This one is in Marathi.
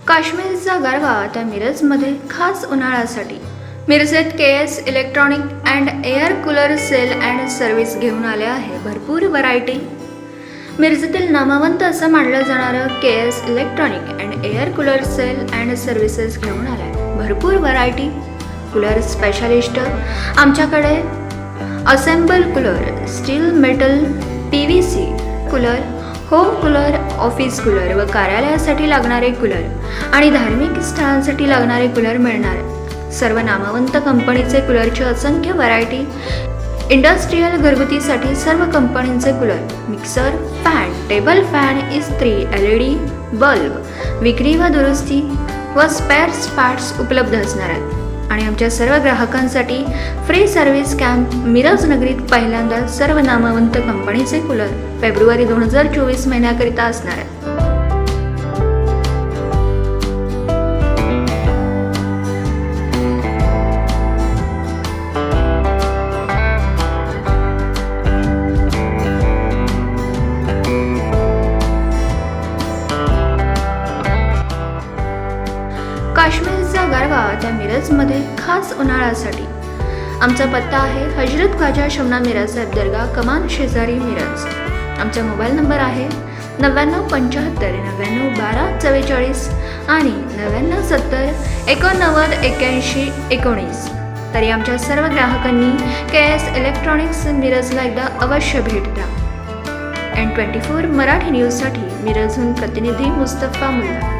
काश्मीरचा गरबा आता मिरजमध्ये खास उन्हाळ्यासाठी मिरजेत KS electronic and air cooler sale and service घेऊन आले आहे भरपूर व्हरायटी। मिरजेतील नामवंत असं मानलं जाणारं KS electronic and air cooler sale and services घेऊन आलाय भरपूर व्हरायटी। कूलर स्पेशलिस्ट आमच्याकडे assemble cooler, steel, metal, PVC cooler, home cooler, office cooler व कार्यालयासाठी लागणारे कूलर आणि धार्मिक स्थळांसाठी लागणारे कूलर मिळणार। सर्व नामवंत कंपनीचे कूलरची असंख्य व्हरायटी। इंडस्ट्रियल घरगुतीसाठी सर्व कंपनीचे cooler, mixer, fan, table fan, इस्त्री, LED बल्ब विक्री व दुरुस्ती व स्पेअर्स पार्ट्स उपलब्ध असणार आहेत। आणि आमच्या सर्व ग्राहकांसाठी फ्री सर्व्हिस कॅम्प मिरज नगरीत पहिल्यांदा सर्व नामवंत कंपनीचे कूलर फेब्रुवारी 2024 महिन्याकरिता असणार आहे। काश्मीरचा गरबा आता मिरजमध्ये खास उन्हाळ्यासाठी। आमचा पत्ता आहे हजरत ख्वाजा शमना मिराज साहेब दर्गा, कमान शेजारी, मिरज। आमचा मोबाईल नंबर आहे 9975 99 12 44 आणि 9970 89 81 19। तरी आमच्या सर्व ग्राहकांनी KS इलेक्ट्रॉनिक्स मिरजला एकदा अवश्य भेट द्या। N24 मराठी न्यूजसाठी मिरजहून प्रतिनिधी मुस्तफा मुल्ला।